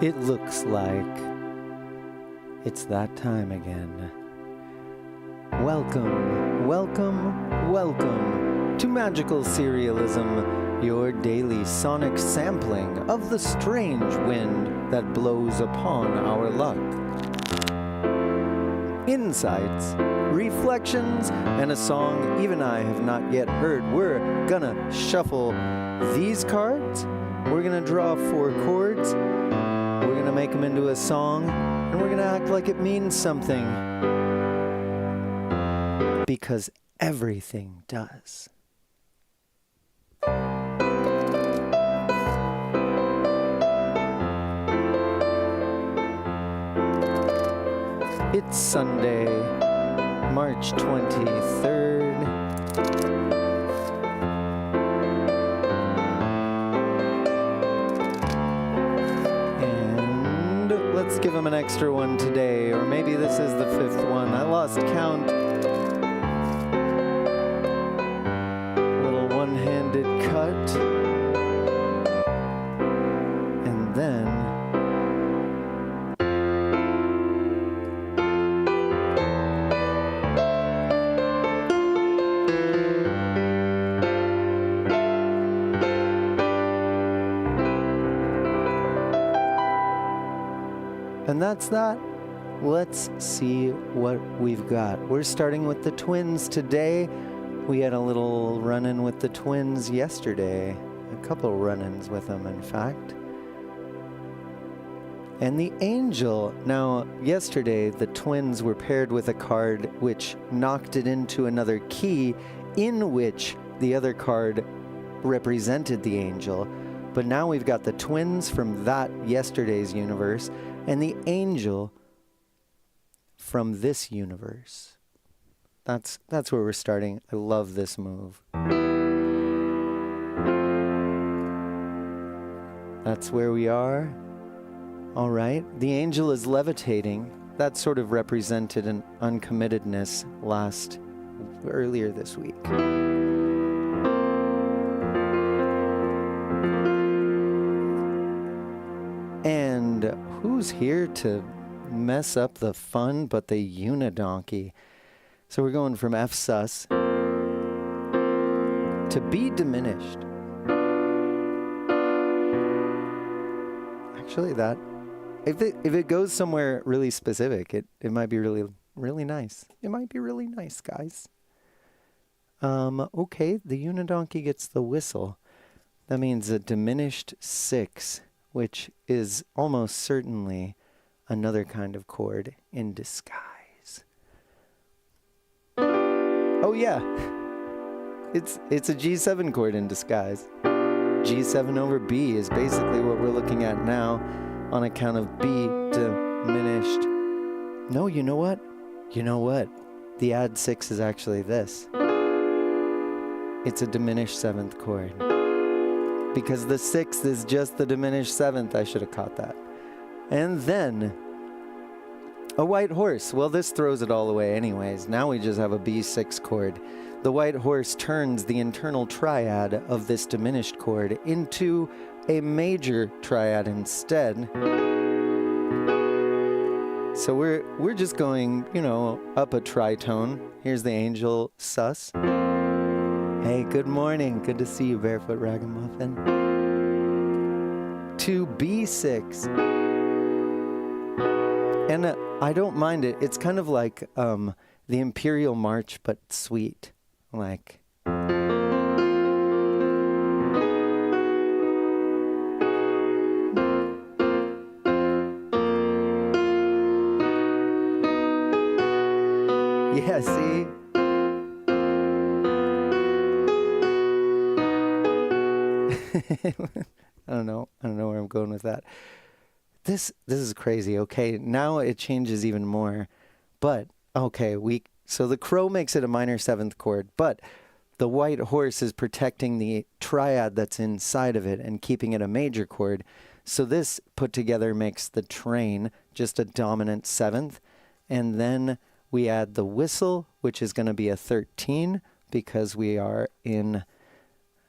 It looks like it's that time again. Welcome, welcome, welcome to Magical Serialism, your daily sonic sampling of the strange wind that blows upon our luck. Insights, reflections, and a song even I have not yet heard. We're gonna shuffle these cards, we're gonna draw 4 chords, we're gonna make them into a song, and we're gonna act like it means something. Because everything does. It's Sunday, March 23rd. And let's give him an extra one today, or maybe this is the 5th one. I lost count. Little one-handed cut. And then that's that. Let's see what we've got. We're starting with the twins today. We had a little run-in with the twins yesterday. A couple run-ins with them, in fact. And the angel. Now, yesterday, the twins were paired with a card which knocked it into another key in which the other card represented the angel. But now we've got the twins from that yesterday's universe and the angel from this universe. That's where we're starting. I love this move. That's where we are. All right. The angel is levitating. That sort of represented an uncommittedness earlier this week. And who's here to mess up the fun but the unidonkey? So we're going from F sus to be diminished. Actually, that if it goes somewhere really specific, it might be really nice. It might be really nice, guys. Okay, the unidonkey gets the whistle. That means a diminished 6. Which is almost certainly another kind of chord in disguise. Oh yeah, it's a G7 chord in disguise. G7 over B is basically what we're looking at now on account of B diminished. No, you know what? You know what? The add 6 is actually this. It's a diminished 7th chord. Because the 6th is just the diminished 7th. I should have caught that. And then a white horse. Well, this throws it all away anyways. Now we just have a B6 chord. The white horse turns the internal triad of this diminished chord into a major triad instead. So we're just going, up a tritone. Here's the angel sus. Hey, good morning. Good to see you, Barefoot Ragamuffin. To B6. And I don't mind it. It's kind of like the Imperial March, but sweet. Like... Yeah, see? I don't know where I'm going with that. This is crazy. Okay, now it changes even more. But okay, so the crow makes it a minor 7th chord, but the white horse is protecting the triad that's inside of it and keeping it a major chord. So this put together makes the train just a dominant 7th, and then we add the whistle, which is going to be a 13 because we are in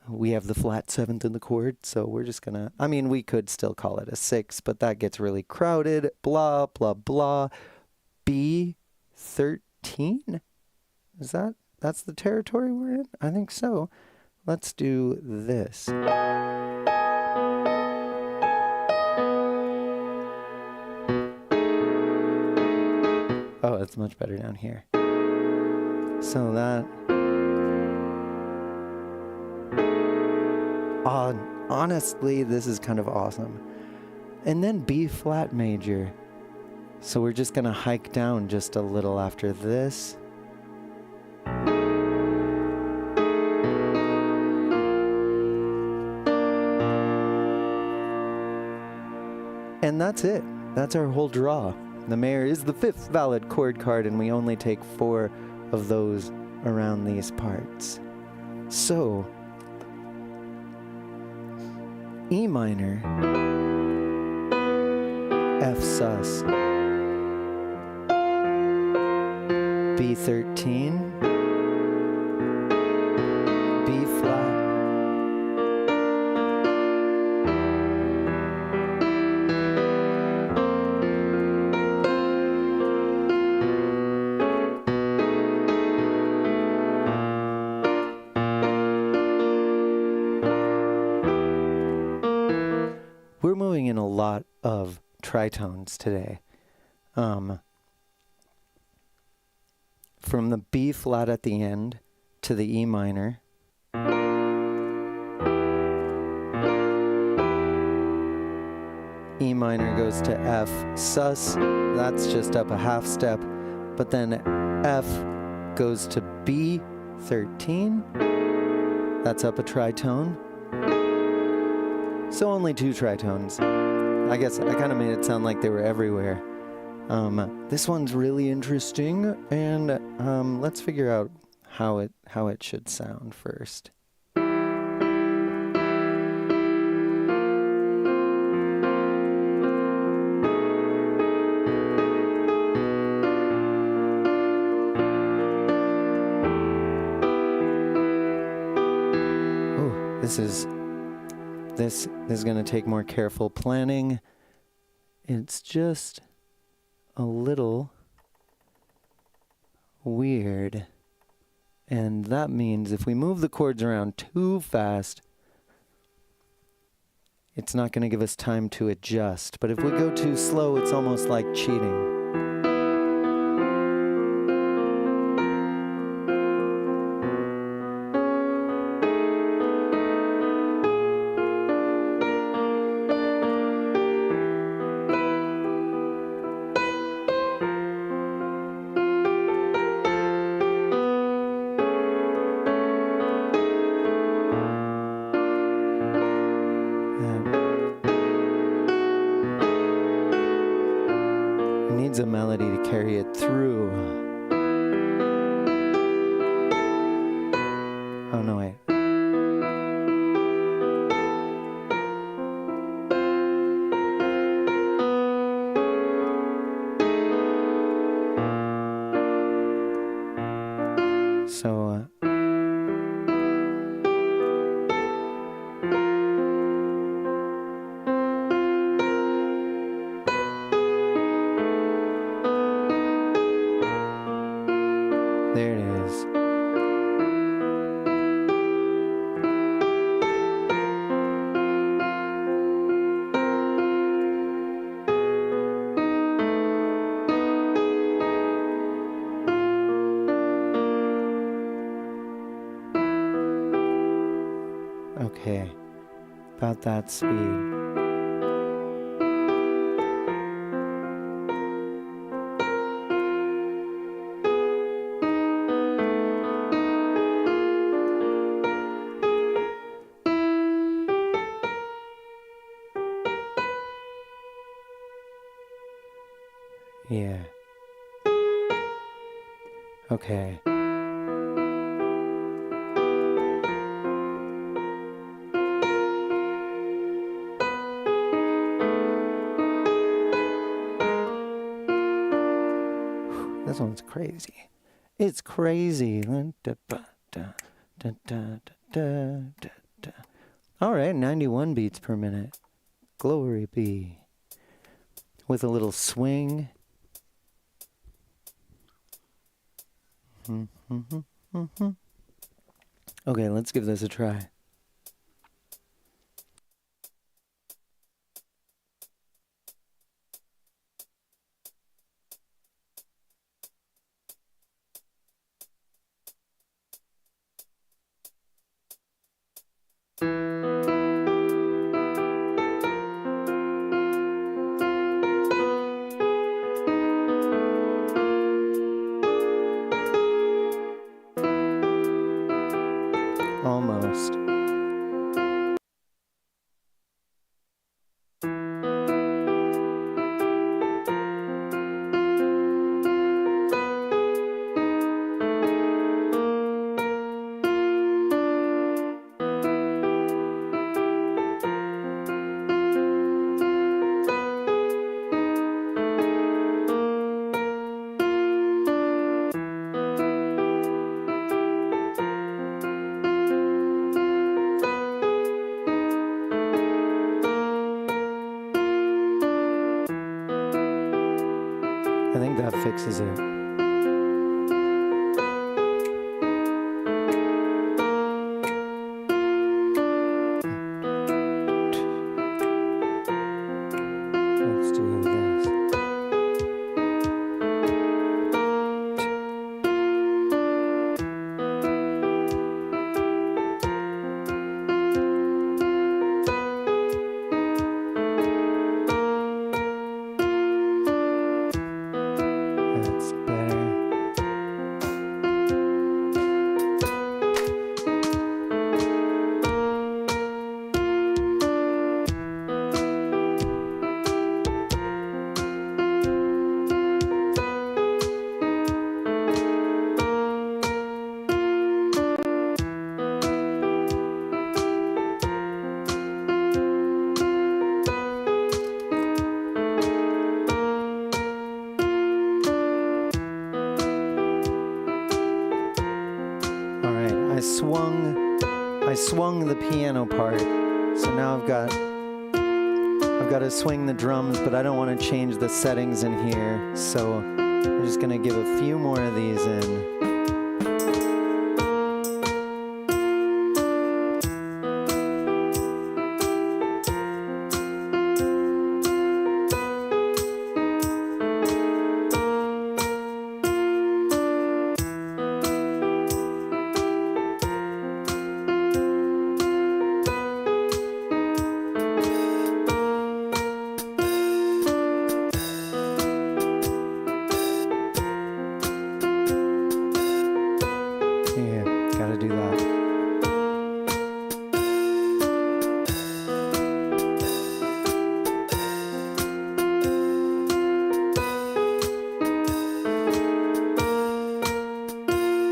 we have the flat 7th in the chord, so we're just gonna, I mean, we could still call it a 6, but that gets really crowded, blah, blah, blah. B13? That's the territory we're in? I think so. Let's do this. Oh, it's much better down here. So that... honestly, this is kind of awesome. And then B flat major. So we're just gonna hike down just a little after this. And that's it. That's our whole draw. The mayor is the 5th valid chord card, and we only take 4 of those around these parts. So, E minor, F sus, B13, B flat, we're moving in a lot of tritones today. From the B flat at the end to the E minor. E minor goes to F sus, that's just up a half step, but then F goes to B13, that's up a tritone. So only 2 tritones. I guess I kind of made it sound like they were everywhere. This one's really interesting, and let's figure out how it should sound first. Oh, this is going to take more careful planning. It's just a little weird. And that means if we move the chords around too fast, it's not going to give us time to adjust. But if we go too slow, it's almost like cheating. A melody to carry it through. Oh no, wait. So there it is. Okay, about that speed. Yeah. Okay. This one's crazy. It's crazy. All right, 91 beats per minute. Glory be. With a little swing. Okay, let's give this a try. Almost. I think that fixes it. Let's do this. That's better. I swung the piano part, so now I've got to swing the drums, but I don't want to change the settings in here, so I'm just gonna give a few more of these in. Gotta do that.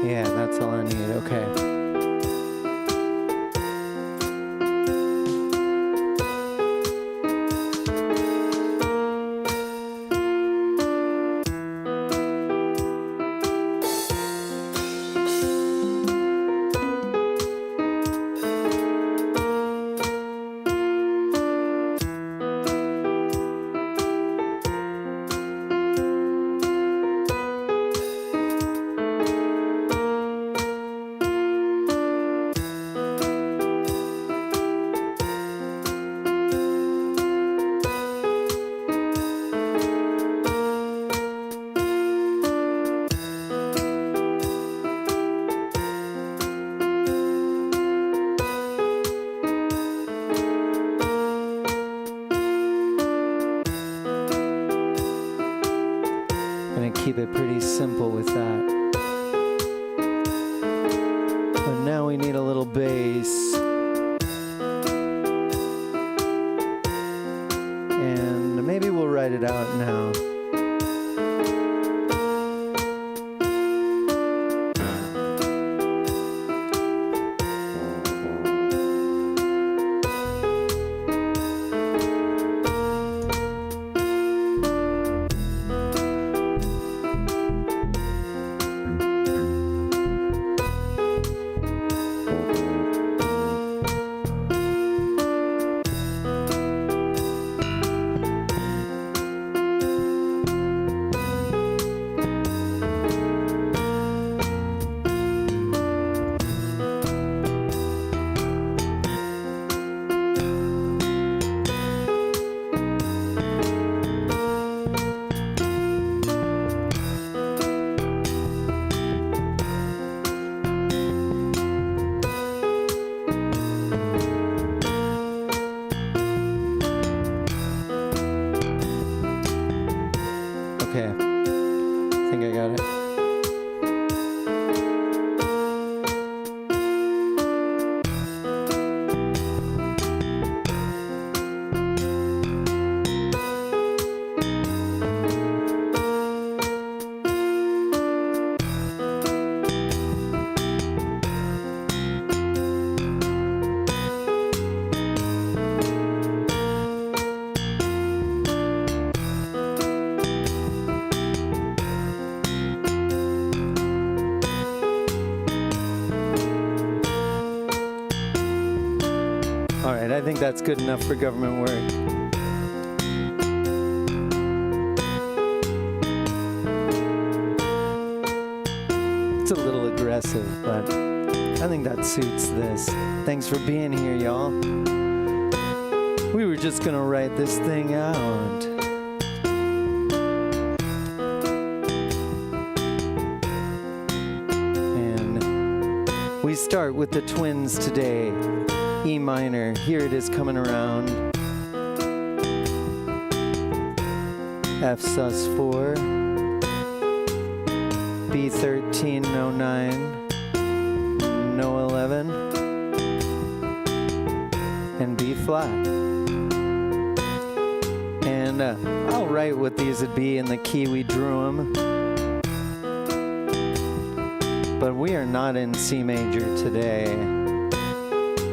Yeah, that's all I need. Okay. Keep it pretty simple with that. But now we need a little bass. And maybe we'll write it out now. All right, I think that's good enough for government work. It's a little aggressive, but I think that suits this. Thanks for being here, y'all. We were just gonna write this thing out. And we start with the twins today. E minor, here it is coming around. F sus4. B13, no 9, no 11, and B flat. And I'll write what these would be in the key we drew them. But we are not in C major today.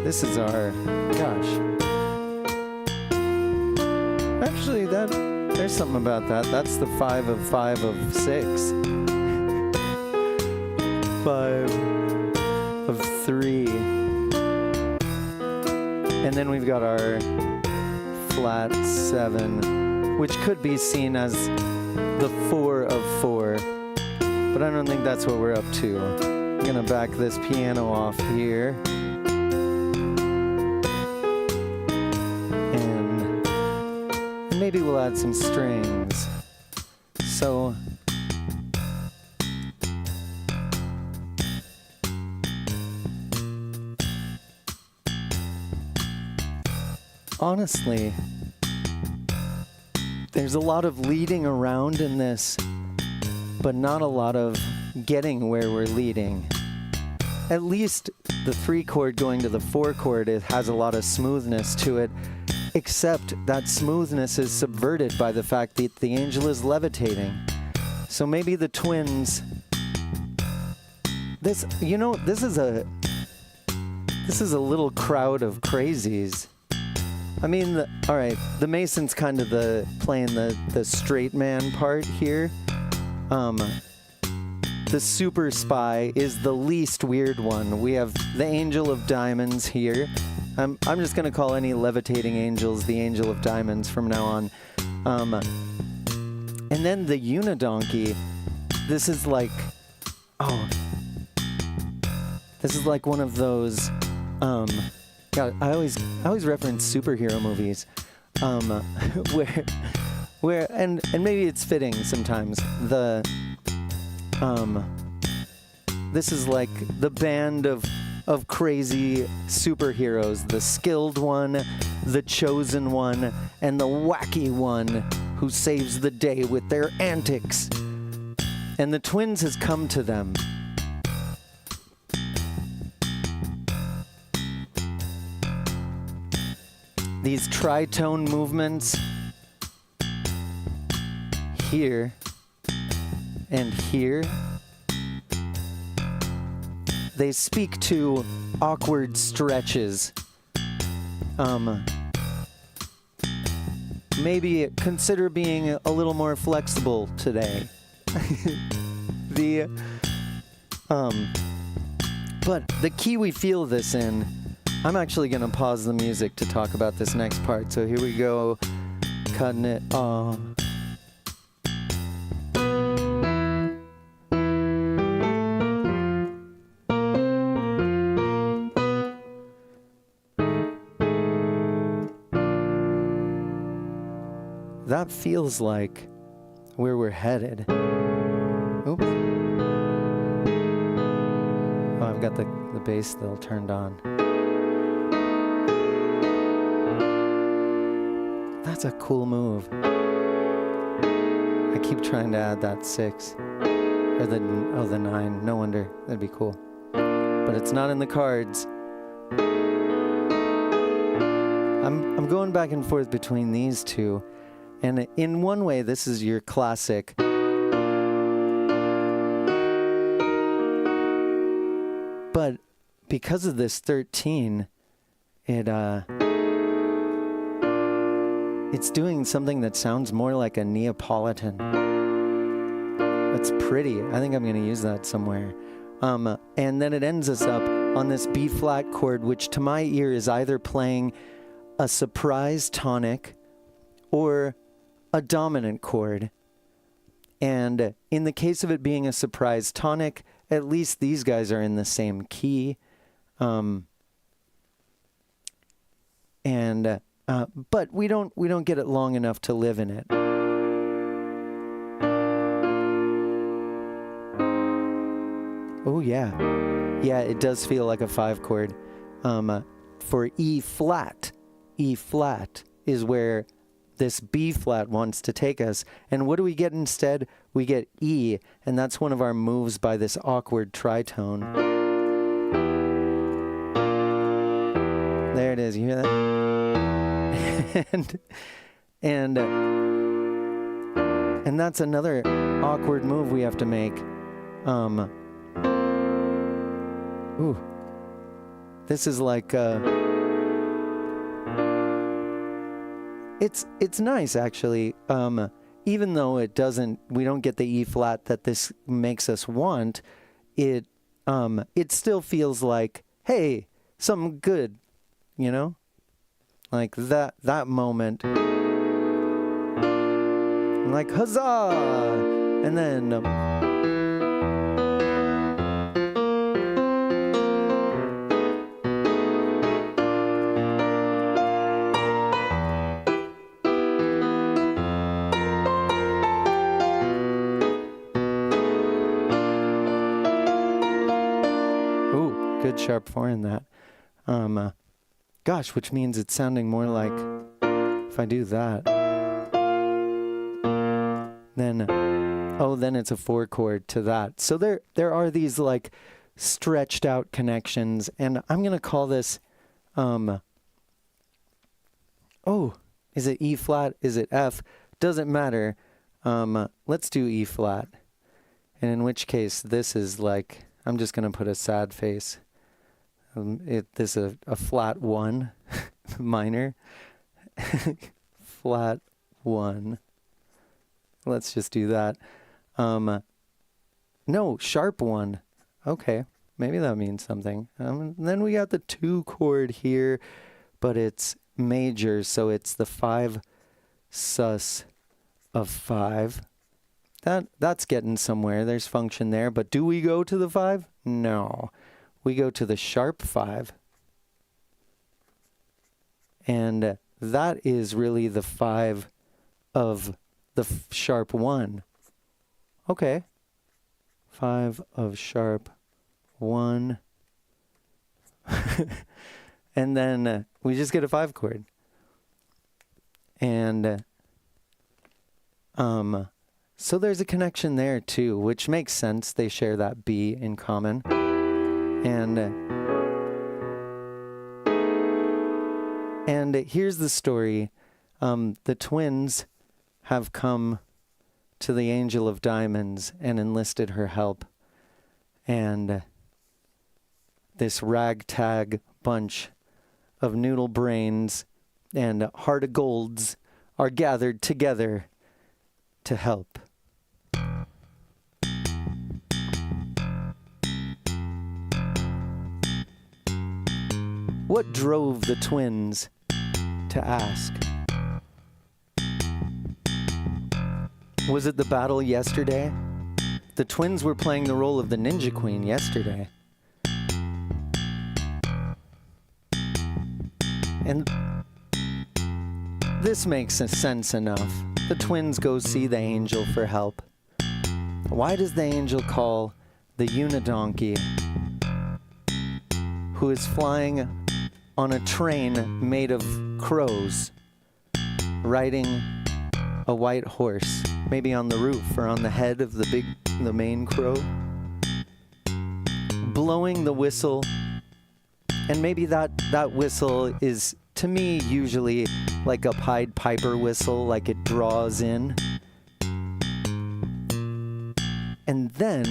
This is our, gosh. Actually, there's something about that. That's the 5 of 5 of 6. 5 of 3. And then we've got our flat 7, which could be seen as the 4 of 4. But I don't think that's what we're up to. I'm gonna back this piano off here. And maybe we'll add some strings. So honestly, there's a lot of leading around in this, but not a lot of getting where we're leading. At least the 3 chord going to the 4 chord, it has a lot of smoothness to it, except that smoothness is subverted by the fact that the angel is levitating. So maybe the twins, this is a little crowd of crazies. I mean, all right, the Mason's kind of playing the straight man part here. The super spy is the least weird one. We have the Angel of Diamonds here. I'm just gonna call any levitating angels the Angel of Diamonds from now on. And then the Unidonkey. This is like one of those. God, I always reference superhero movies, where and maybe it's fitting sometimes. This is like the band of crazy superheroes, the skilled one, the chosen one, and the wacky one who saves the day with their antics. And the twins has come to them. These tritone movements here and here, they speak to awkward stretches. Maybe consider being a little more flexible today. But the key we feel this in, I'm actually going to pause the music to talk about this next part. So here we go, cutting it off. That feels like where we're headed. Oops. Oh, I've got the bass still turned on. That's a cool move. I keep trying to add that 6. Or the 9. No wonder. That'd be cool. But it's not in the cards. I'm going back and forth between these two. And in one way, this is your classic. But because of this 13, it's doing something that sounds more like a Neapolitan. That's pretty. I think I'm going to use that somewhere. And then it ends us up on this B flat chord, which to my ear is either playing a surprise tonic or a dominant chord. And in the case of it being a surprise tonic, at least these guys are in the same key. But we don't get it long enough to live in it. Oh yeah. Yeah, it does feel like a 5 chord. For E flat is where this B flat wants to take us. And what do we get instead? We get E, and that's one of our moves by this awkward tritone. There it is, you hear that? and that's another awkward move we have to make. Ooh. This is like it's nice actually. Even though we don't get the E flat that this makes us want, it still feels like, hey, something good, you know? Like that moment. Like huzzah! And then good sharp 4 in that. Gosh, which means it's sounding more like, if I do that, then it's a 4 chord to that. So there are these like stretched out connections, and I'm gonna call this, is it E flat? Is it F? Doesn't matter. Let's do E flat. And in which case, this is like, I'm just gonna put a sad face. This is a flat 1 minor. Flat 1. Let's just do that. No, sharp 1. Okay, maybe that means something. Then we got the 2 chord here, but it's major, so it's the 5 sus of 5. That's getting somewhere. There's function there, but do we go to the 5? No. We go to the sharp 5. And that is really the 5 of the sharp 1. Okay. 5 of sharp 1. And then we just get a 5 chord. And so there's a connection there too, which makes sense. They share that B in common. And here's the story. The twins have come to the Angel of Diamonds and enlisted her help. And this ragtag bunch of noodle brains and heart of golds are gathered together to help. What drove the twins to ask? Was it the battle yesterday? The twins were playing the role of the Ninja Queen yesterday. And this makes sense enough. The twins go see the angel for help. Why does the angel call the unidonkey, who is flying on a train made of crows, riding a white horse, maybe on the roof or on the head of the main crow, blowing the whistle? And maybe that whistle is, to me, usually like a Pied Piper whistle, like it draws in. And then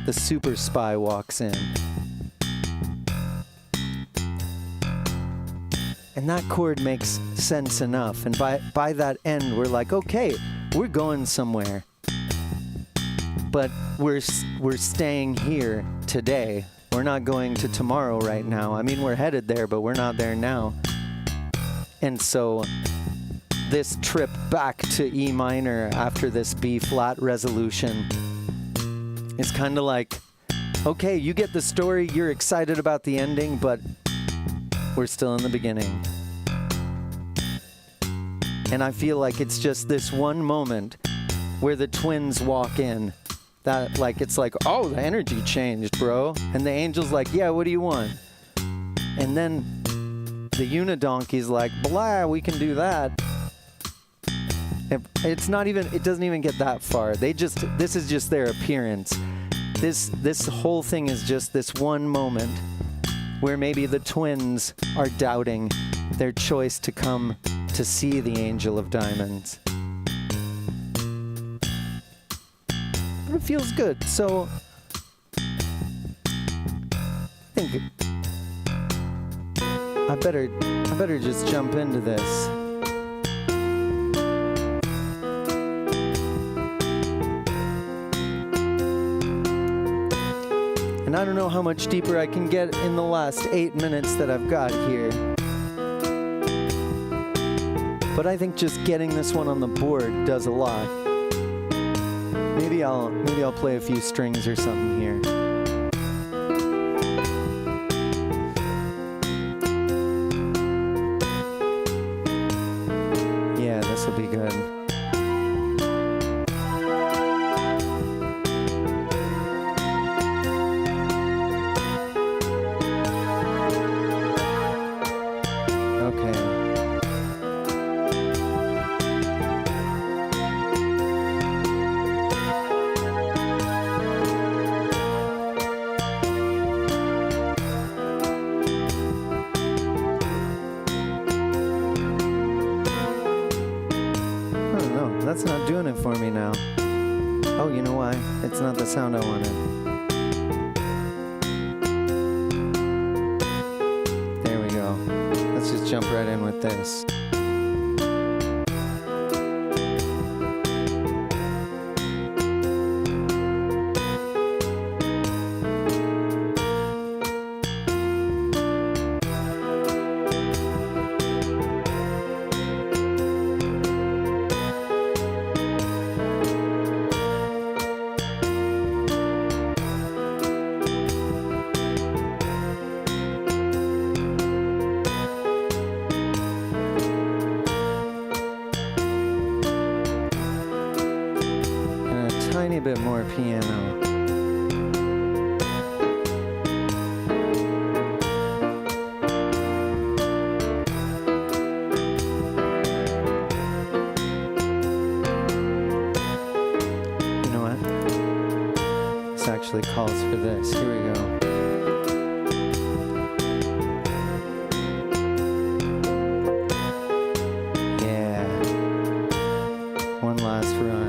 the super spy walks in. And that chord makes sense enough. And by that end, we're like, okay, we're going somewhere. But we're staying here today. We're not going to tomorrow right now. I mean, we're headed there, but we're not there now. And so this trip back to E minor after this B flat resolution is kind of like, okay, you get the story, you're excited about the ending, but we're still in the beginning. And I feel like it's just this one moment where the twins walk in that, like, it's like, oh, the energy changed, bro. And the angel's like, yeah, what do you want? And then the unidonkey's like, blah, we can do that. It's not even, it doesn't even get that far. This is just their appearance. This whole thing is just this one moment where maybe the twins are doubting their choice to come to see the Angel of Diamonds. But it feels good, so I think I better just jump into this. And I don't know how much deeper I can get in the last 8 minutes that I've got here. But I think just getting this one on the board does a lot. Maybe I'll play a few strings or something here. Yeah, this will be good. That's not doing it for me now. Oh, you know why? It's not the sound I wanted. There we go. Let's just jump right in with this. Tiny bit more piano. You know what? This actually calls for this. Here we go. Yeah. One last run.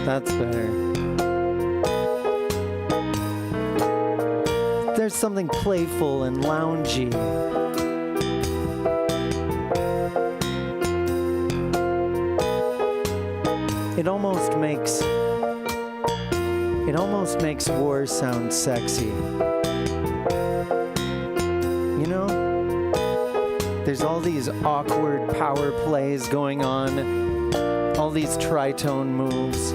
That's better. There's something playful and loungy. It almost makes war sound sexy. You know? There's all these awkward power plays going on, all these tritone moves.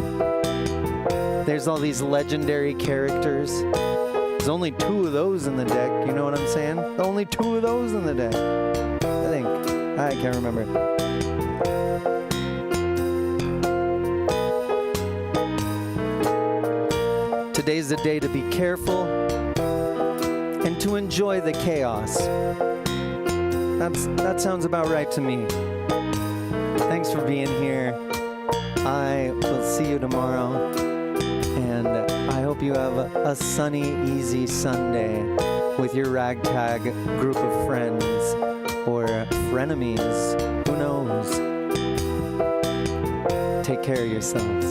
There's all these legendary characters. There's only 2 of those in the deck, you know what I'm saying? Only 2 of those in the deck. I think. I can't remember. Today's the day to be careful and to enjoy the chaos. That sounds about right to me. Thanks for being here. I will see you tomorrow, and I hope you have a sunny, easy Sunday with your ragtag group of friends or frenemies. Who knows? Take care of yourselves.